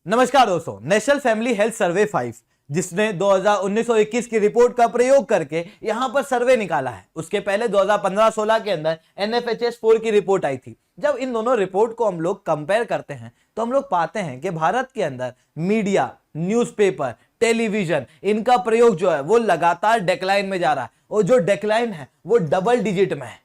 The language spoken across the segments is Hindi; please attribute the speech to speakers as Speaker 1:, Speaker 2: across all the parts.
Speaker 1: नमस्कार दोस्तों, नेशनल फैमिली हेल्थ सर्वे 5 जिसने 2019-21 की रिपोर्ट का प्रयोग करके यहां पर सर्वे निकाला है, उसके पहले 2015-16 के अंदर NFHS 4 की रिपोर्ट आई थी। जब इन दोनों रिपोर्ट को हम लोग कंपेयर करते हैं तो हम लोग पाते हैं कि भारत के अंदर मीडिया, न्यूज़पेपर, टेलीविजन, इनका प्रयोग जो है वो लगातार डिक्लाइन में जा रहा है और जो डिक्लाइन है वो डबल डिजिट में है।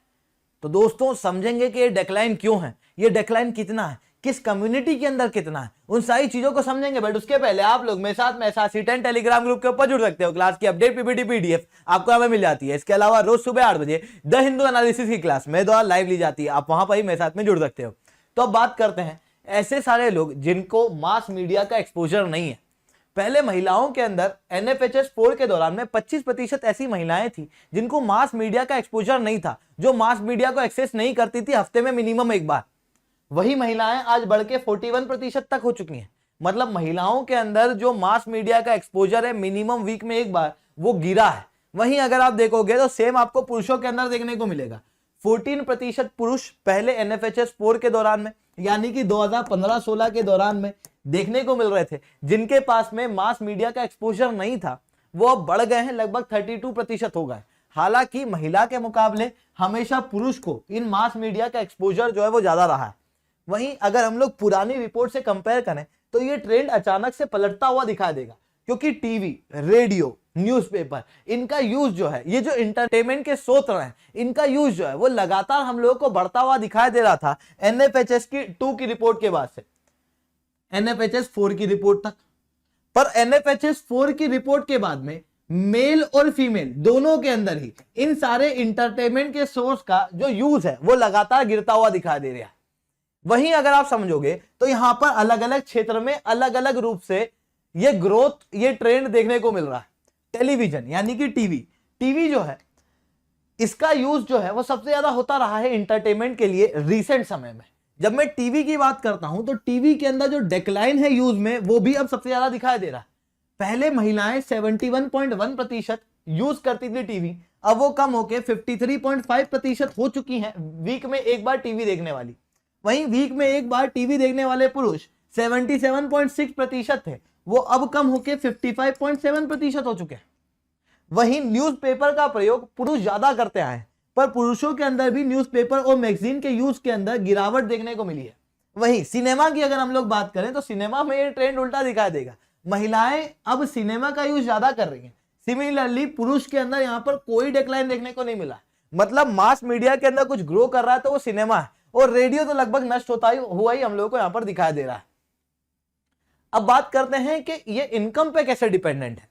Speaker 1: तो दोस्तों समझेंगे कि ये डिक्लाइन क्यों है, ये डिक्लाइन कितना है, किस कम्युनिटी के अंदर कितना है, उन सारी चीजों को समझेंगे। बट उसके पहले आप लोग मेरे साथ में SRC10 टेलीग्राम ग्रुप के ऊपर जुड़ सकते हो। क्लास की अपडेट PPT PDF आपको हमें मिल जाती है। इसके अलावा रोज सुबह 8 बजे द हिंदू एनालिसिस की क्लास मेरे द्वारा लाइव ली जाती है, आप वहां पर ही मेरे साथ में जुड़ सकते हो। तो अब बात करते हैं ऐसे सारे लोग जिनको मास मीडिया का एक्सपोजर नहीं है। पहले महिलाओं के अंदर NFHS 4 के दौरान में 25% ऐसी महिलाएं थी जिनको मास मीडिया का एक्सपोजर नहीं था, जो मास मीडिया को एक्सेस नहीं करती थी हफ्ते में मिनिमम एक बार। वही महिलाएं आज बढ़ के 41% तक हो चुकी हैं। मतलब महिलाओं के अंदर जो मास मीडिया का एक्सपोजर है मिनिमम वीक में एक बार, वो गिरा है। वहीं अगर आप देखोगे तो सेम आपको पुरुषों के अंदर देखने को मिलेगा। 14% पुरुष पहले NFHS 4 के दौरान में, यानी कि 2015-16 के दौरान में देखने को मिल रहे थे, जिनके पास में मास मीडिया का एक्सपोजर नहीं था, वो अब बढ़ गए हैं, लगभग 32% हो गए। हालांकि महिला के मुकाबले हमेशा पुरुष को इन मास मीडिया का एक्सपोजर जो है वो ज्यादा रहा है। वहीं अगर हम लोग पुरानी रिपोर्ट से कंपेयर करें तो ये ट्रेंड अचानक से पलटता हुआ दिखाई देगा, क्योंकि टीवी, रेडियो, न्यूज़पेपर, इनका यूज जो है, ये जो इंटरटेनमेंट के स्रोत हैं, इनका यूज जो है वो लगातार हम लोगों को बढ़ता हुआ दिखाई दे रहा था NFHS की 2 की रिपोर्ट के बाद से NFHS 4 की रिपोर्ट तक। पर NFHS 4 की रिपोर्ट के बाद में मेल और फीमेल दोनों के अंदर ही इन सारे इंटरटेनमेंट के सोर्स का जो यूज है वो लगातार गिरता हुआ दिखाई दे रहा है। वहीं अगर आप समझोगे तो यहां पर अलग अलग क्षेत्र में अलग अलग रूप से ये ग्रोथ, ये ट्रेंड देखने को मिल रहा है। टेलीविजन यानी कि टीवी जो है, इसका यूज जो है वो सबसे ज्यादा होता रहा है इंटरटेनमेंट के लिए रिसेंट समय में। जब मैं टीवी की बात करता हूं तो टीवी के अंदर जो डिक्लाइन है यूज में, वो भी अब सबसे ज्यादा दिखाई दे रहा है। पहले महिलाएं 71.1% यूज करती थी टीवी, अब वो कम होकर 53.5% हो चुकी हैं वीक में एक बार टीवी देखने वाली। वहीं वीक में एक बार टीवी देखने वाले पुरुष 77.6% थे, वो अब कम होकर 55.7% हो चुके हैं। वहीं न्यूज़पेपर का प्रयोग पुरुष ज्यादा करते आए हैं, पर पुरुषों के अंदर भी न्यूज़पेपर और मैगजीन के यूज के अंदर गिरावट देखने को मिली है। वहीं सिनेमा की अगर हम लोग बात करें तो सिनेमा में ये ट्रेंड उल्टा दिखाई देगा। महिलाएं अब सिनेमा का यूज ज्यादा कर रही हैं। सिमिलरली पुरुष के अंदर यहाँ पर कोई डिक्लाइन देखने को नहीं मिला। मतलब मास मीडिया के अंदर कुछ ग्रो कर रहा है तो वो सिनेमा है, और रेडियो तो लगभग नष्ट होता ही हुआ ही हम लोगों को यहां पर दिखाई दे रहा है। अब बात करते हैं कि ये इनकम पे कैसे डिपेंडेंट है।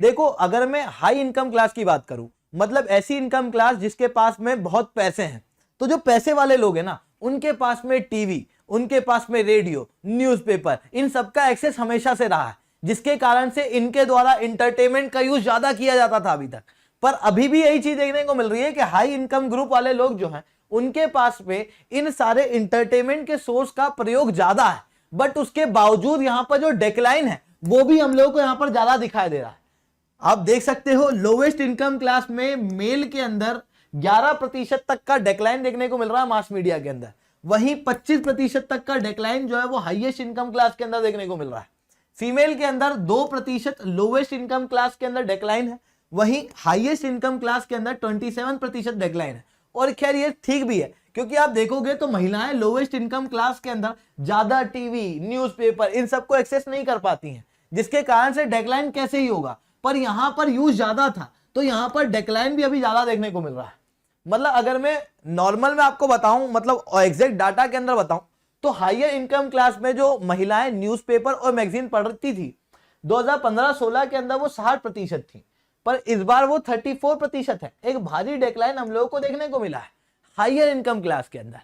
Speaker 1: देखो, अगर मैं हाई इनकम क्लास की बात करूं, मतलब ऐसी इनकम क्लास जिसके पास में बहुत पैसे हैं, तो जो पैसे वाले लोग हैं ना, उनके पास में टीवी, उनके पास में रेडियो, न्यूज़पेपर, इन सबका एक्सेस हमेशा से रहा है, जिसके कारण से इनके द्वारा इंटरटेनमेंट का यूज ज्यादा किया जाता था अभी तक। पर अभी भी यही चीज देखने को मिल रही है कि हाई इनकम ग्रुप वाले लोग जो हैं, उनके पास में इन सारे इंटरटेनमेंट के सोर्स का प्रयोग ज्यादा है। बट उसके बावजूद यहां पर जो डिक्लाइन है वो भी हम लोगों को यहां पर ज्यादा दिखाई दे रहा है। आप देख सकते हो लोवेस्ट इनकम क्लास में मेल के अंदर 11% तक का डिक्लाइन देखने को मिल रहा है मास मीडिया के अंदर। वहीं 25% तक का डिक्लाइन जो है वो हाईएस्ट इनकम क्लास के अंदर देखने को मिल रहा है। फीमेल के अंदर 2% लोवेस्ट इनकम क्लास के अंदर डिक्लाइन है, वहीं हाईएस्ट इनकम क्लास के अंदर 27% डिक्लाइन है। और खैर ये ठीक भी है, क्योंकि आप देखोगे तो महिलाएं लोवेस्ट इनकम क्लास के अंदर ज्यादा टीवी, न्यूज़पेपर, इन सबको एक्सेस नहीं कर पाती हैं, जिसके कारण से डिक्लाइन कैसे ही होगा। पर यहां पर यूज ज्यादा था तो यहां पर डिक्लाइन भी अभी ज्यादा देखने को मिल रहा है। मतलब अगर मैं नॉर्मल में आपको बताऊं, मतलब एग्जैक्ट डाटा के अंदर बताऊं, तो हायर इनकम क्लास में जो महिलाएं न्यूज़पेपर और मैगजीन पढ़ती थी 2015-16 के अंदर वो 60% थी, पर इस बार वो 34% है। एक भारी डिक्लाइन हम लोगों को देखने को मिला है हायर इनकम क्लास के अंदर।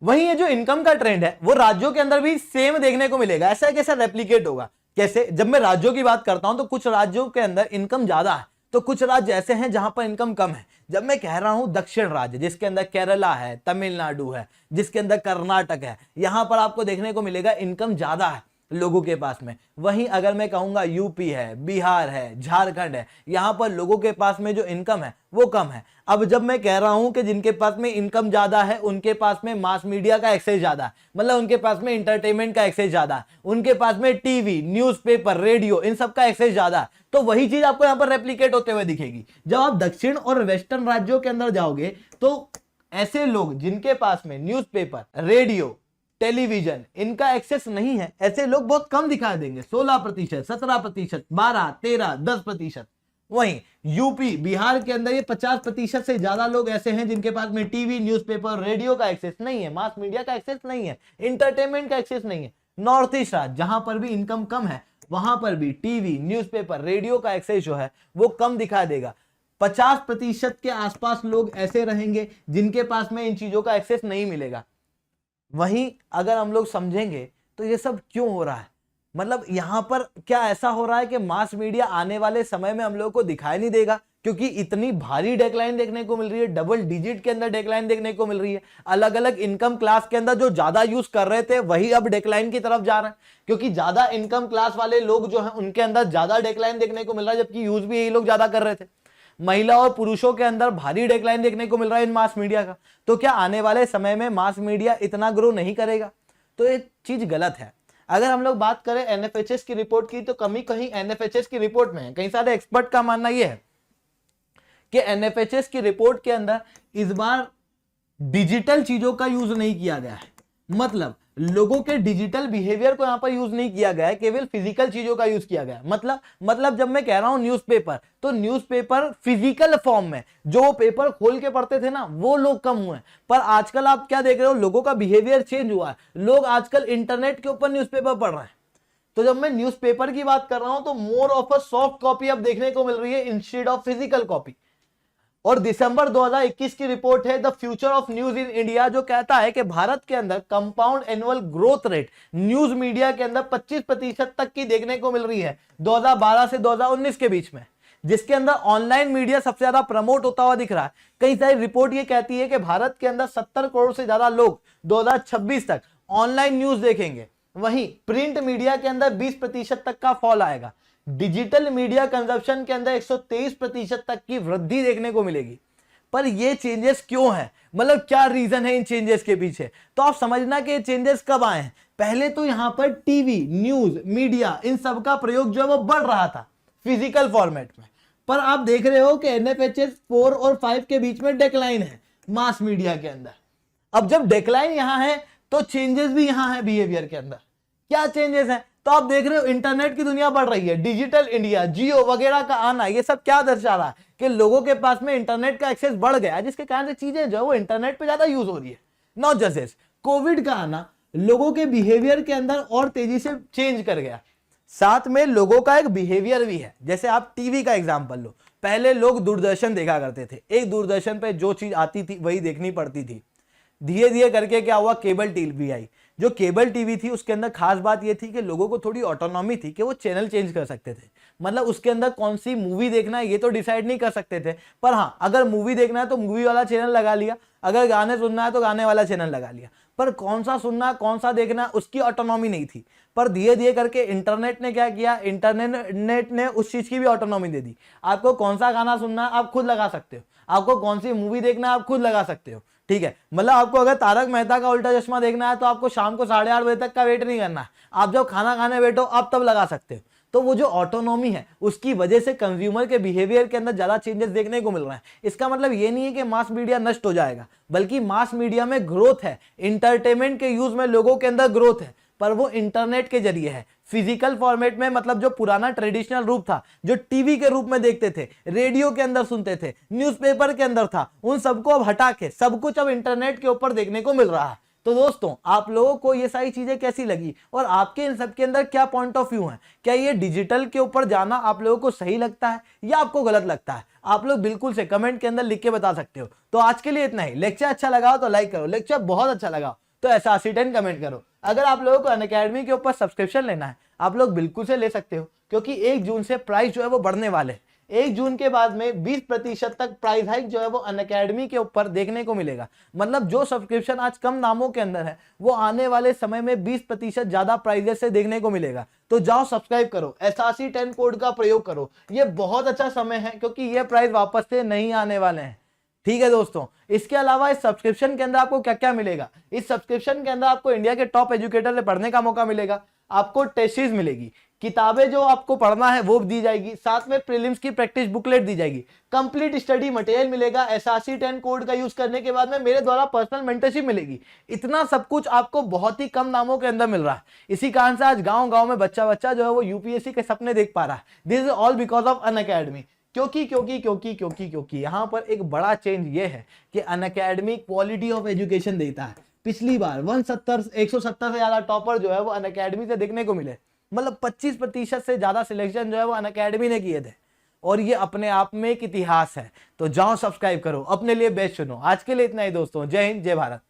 Speaker 1: वहीं ये जो इनकम का ट्रेंड है वो राज्यों के अंदर भी सेम देखने को मिलेगा। ऐसा कैसा रेप्लिकेट होगा, कैसे? जब मैं राज्यों की बात करता हूं तो कुछ राज्यों के अंदर इनकम ज्यादा है, तो कुछ राज्य ऐसे हैं जहां पर इनकम कम है। जब मैं कह रहा हूं दक्षिण राज्य, जिसके अंदर केरला है, तमिलनाडु है, जिसके अंदर कर्नाटक है, यहां पर आपको देखने को मिलेगा इनकम ज्यादा है। लोगों के पास में। वहीं अगर मैं कहूंगा यूपी है, बिहार है, झारखंड है, यहाँ पर लोगों के पास में जो इनकम है वो कम है। अब जब मैं कह रहा हूं कि जिनके पास में इनकम ज्यादा है उनके पास में मास मीडिया का एक्सेस ज्यादा है, मतलब उनके पास में इंटरटेनमेंट का एक्सेस ज्यादा है, उनके पास में टीवी, न्यूज़पेपर, रेडियो, इन सब का एक्सेस ज्यादा है, तो वही चीज आपको यहाँ पर रेप्लिकेट होते हुए दिखेगी। जब आप दक्षिण और वेस्टर्न राज्यों के अंदर जाओगे तो ऐसे लोग जिनके पास में न्यूज़पेपर, रेडियो, टेलीविजन, इनका एक्सेस नहीं है, ऐसे लोग बहुत कम दिखा देंगे, 16%, 17%, 12, 13, 10%। वहीं यूपी, बिहार के अंदर ये 50% से ज्यादा लोग ऐसे हैं जिनके पास में टीवी, न्यूज़पेपर, रेडियो का एक्सेस नहीं है, मास मीडिया का एक्सेस नहीं है, इंटरटेनमेंट का एक्सेस नहीं है। नॉर्थ ईस्ट राज्य जहां पर भी इनकम कम है वहां पर भी टीवी, न्यूज़पेपर, रेडियो का एक्सेस जो है वो कम दिखा देगा। 50% के आसपास लोग ऐसे रहेंगे जिनके पास में इन चीजों का एक्सेस नहीं मिलेगा। वहीं अगर हम लोग समझेंगे तो ये सब क्यों हो रहा है, मतलब यहां पर क्या ऐसा हो रहा है कि मास मीडिया आने वाले समय में हम लोग को दिखाई नहीं देगा, क्योंकि इतनी भारी डेक्लाइन देखने को मिल रही है, डबल डिजिट के अंदर डेक्लाइन देखने को मिल रही है। अलग अलग इनकम क्लास के अंदर जो ज्यादा यूज कर रहे थे वही अब डेक्लाइन की तरफ जा रहे हैं, क्योंकि ज्यादा इनकम क्लास वाले लोग जो है उनके अंदर ज्यादा डेक्लाइन देखने को मिल रहा है, जबकि यूज भी यही लोग ज्यादा कर रहे थे। महिला और पुरुषों के अंदर भारी डेक्लाइन देखने को मिल रहा है इन मास मीडिया का। तो क्या आने वाले समय में मास मीडिया इतना ग्रो नहीं करेगा? तो ये चीज गलत है। अगर हम लोग बात करें एनएफएचएस की रिपोर्ट की, तो कमी कहीं एनएफएचएस की रिपोर्ट में है। कई सारे एक्सपर्ट का मानना यह है कि एनएफएचएस की रिपोर्ट के अंदर इस बार डिजिटल चीजों का यूज नहीं किया गया है, मतलब लोगों के डिजिटल बिहेवियर को यहां पर यूज नहीं किया गया है, केवल फिजिकल चीजों का यूज किया गया है। मतलब जब मैं कह रहा हूं न्यूज़पेपर, तो न्यूज़पेपर फिजिकल फॉर्म में जो पेपर खोल के पढ़ते थे ना वो लोग कम हुए, पर आजकल आप क्या देख रहे हो, लोगों का बिहेवियर चेंज हुआ है। लोग आजकल इंटरनेट के ऊपर न्यूज़पेपर पढ़ रहे हैं। तो जब मैं न्यूज़पेपर की बात कर रहा हूं तो more of a soft copy अब देखने को मिल रही है इंस्टेड ऑफ फिजिकल कॉपी। और दिसंबर 2021 की रिपोर्ट है the future of news in India, जो कहता है कि भारत के अंदर compound annual growth rate news media के अंदर 25% तक की देखने को मिल रही है 2012 से 2019 के बीच में, जिसके अंदर ऑनलाइन मीडिया सबसे ज्यादा प्रमोट होता हुआ दिख रहा है। कई सारी रिपोर्ट ये कहती है कि भारत के अंदर 70 करोड़ से ज्यादा लोग 2026 तक ऑनलाइन न्यूज देखेंगे। वहीं प्रिंट मीडिया के अंदर 20% तक का फॉल आएगा। डिजिटल मीडिया कंजप्शन के अंदर 123% तक की वृद्धि देखने को मिलेगी। पर ये चेंजेस क्यों है, मतलब क्या रीजन है इन चेंजेस के पीछे? तो आप समझना कि ये चेंजेस कब आए हैं। पहले तो यहां पर टीवी, न्यूज, मीडिया, इन सब का प्रयोग जो है वो बढ़ रहा था फिजिकल फॉर्मेट में, पर आप देख रहे हो कि एनएफएचएस 4 और 5 के बीच में डेक्लाइन है मास मीडिया के अंदर। अब जब डेक्लाइन यहां है तो चेंजेस भी यहां है बिहेवियर के अंदर। क्या चेंजेस है? तो आप देख रहे हो इंटरनेट की दुनिया बढ़ रही है, डिजिटल इंडिया, जियो वगैरह का आना, ये सब क्या दर्शा रहा है कि लोगों के पास में इंटरनेट का एक्सेस बढ़ गया, जिसके कारण से चीजें जो है वो इंटरनेट पे ज्यादा यूज हो रही है। नॉट जस्ट दिस, कोविड का आना लोगों के बिहेवियर के अंदर और तेजी से चेंज कर गया। साथ में लोगों का एक बिहेवियर भी है। जैसे आप टीवी का एग्जांपल लो, पहले लोग दूरदर्शन देखा करते थे, एक दूरदर्शन पे जो चीज आती थी वही देखनी पड़ती थी। धीरे धीरे करके क्या हुआ, केबल टीवी आई। जो केबल टीवी थी उसके अंदर खास बात यह थी कि लोगों को थोड़ी ऑटोनॉमी थी कि वो चैनल चेंज कर सकते थे, मतलब उसके अंदर कौन सी मूवी देखना है ये तो डिसाइड नहीं कर सकते थे, पर हाँ अगर मूवी देखना है तो मूवी वाला चैनल लगा लिया, अगर गाने सुनना है तो गाने वाला चैनल लगा लिया, पर कौन सा सुनना है कौन सा देखना है उसकी ऑटोनॉमी नहीं थी। पर धीरे धीरे करके इंटरनेट ने क्या किया, इंटरनेट ने उस चीज की भी ऑटोनॉमी दे दी। आपको कौन सा गाना सुनना है आप खुद लगा सकते हो, आपको कौन सी मूवी देखना है आप खुद लगा सकते हो, ठीक है। मतलब आपको अगर तारक मेहता का उल्टा चश्मा देखना है तो आपको शाम को 8:30 बजे तक का वेट नहीं करना है, आप जब खाना खाने बैठो आप तब लगा सकते हो। तो वो जो ऑटोनॉमी है उसकी वजह से कंज्यूमर के बिहेवियर के अंदर ज्यादा चेंजेस देखने को मिल रहे हैं। इसका मतलब ये नहीं है कि मास मीडिया नष्ट हो जाएगा, बल्कि मास मीडिया में ग्रोथ है, इंटरटेनमेंट के यूज में लोगों के अंदर ग्रोथ है, पर वो इंटरनेट के जरिए है, फिजिकल फॉर्मेट में। मतलब जो पुराना ट्रेडिशनल रूप था, जो टीवी के रूप में देखते थे, रेडियो के अंदर सुनते थे, न्यूज़पेपर के अंदर था, उन सबको अब हटा के सब कुछ अब इंटरनेट के ऊपर देखने को मिल रहा है। तो दोस्तों आप लोगों को ये सारी चीजें कैसी लगी और आपके इन सब के अंदर क्या पॉइंट ऑफ व्यू है? क्या ये डिजिटल के ऊपर जाना आप लोगों को सही लगता है या आपको गलत लगता है? आप लोग बिल्कुल से कमेंट के अंदर लिख के बता सकते हो। तो आज के लिए इतना ही। लेक्चर अच्छा लगा हो तो लाइक करो, लेक्चर बहुत अच्छा लगा तो ऐसा सीटेन कमेंट करो। अगर आप लोगों को अनअकैडमी के ऊपर सब्सक्रिप्शन लेना है आप लोग बिल्कुल से ले सकते हो, क्योंकि 1 जून से प्राइस जो है वो बढ़ने वाले हैं। 1 जून के बाद में 20% तक प्राइस हाइक जो है वो अनअकैडमी के ऊपर देखने को मिलेगा। मतलब जो सब्सक्रिप्शन आज कम नामों के अंदर है वो आने वाले समय में 20% ज्यादा प्राइजेस से देखने को मिलेगा। तो जाओ सब्सक्राइब करो, SRC10 कोड का प्रयोग करो, ये बहुत अच्छा समय है क्योंकि ये प्राइस वापस से नहीं आने वाले हैं। ठीक है दोस्तों, इसके अलावा इस सब्सक्रिप्शन के अंदर आपको क्या क्या मिलेगा? इस सब्सक्रिप्शन के अंदर आपको इंडिया के टॉप एजुकेटर से पढ़ने का मौका मिलेगा, आपको टेस्ट सीरीज मिलेगी, किताबें जो आपको पढ़ना है वो दी जाएगी, साथ में प्रीलिम्स की प्रैक्टिस बुकलेट दी जाएगी, कंप्लीट स्टडी मटेरियल मिलेगा, SRC10 कोड का यूज करने के बाद में मेरे द्वारा पर्सनल मेंटरशिप मिलेगी। इतना सब कुछ आपको बहुत ही कम दामों के अंदर मिल रहा है। इसी कारण से आज गांव-गांव में बच्चा जो है वो यूपीएससी के सपने देख पा रहा है। This is all because of Unacademy. क्योंकि यहाँ पर एक बड़ा चेंज ये है कि अनअकैडमी क्वालिटी ऑफ एजुकेशन देता है। पिछली बार 170 से ज्यादा टॉपर जो है वो अनअकैडमी से देखने को मिले। मतलब 25% से ज्यादा सिलेक्शन जो है वो अनअकैडमी ने किए थे और ये अपने आप में एक इतिहास है। तो जाओ सब्सक्राइब करो, अपने लिए बेस्ट चुनो। आज के लिए इतना ही दोस्तों, जय हिंद, जय भारत।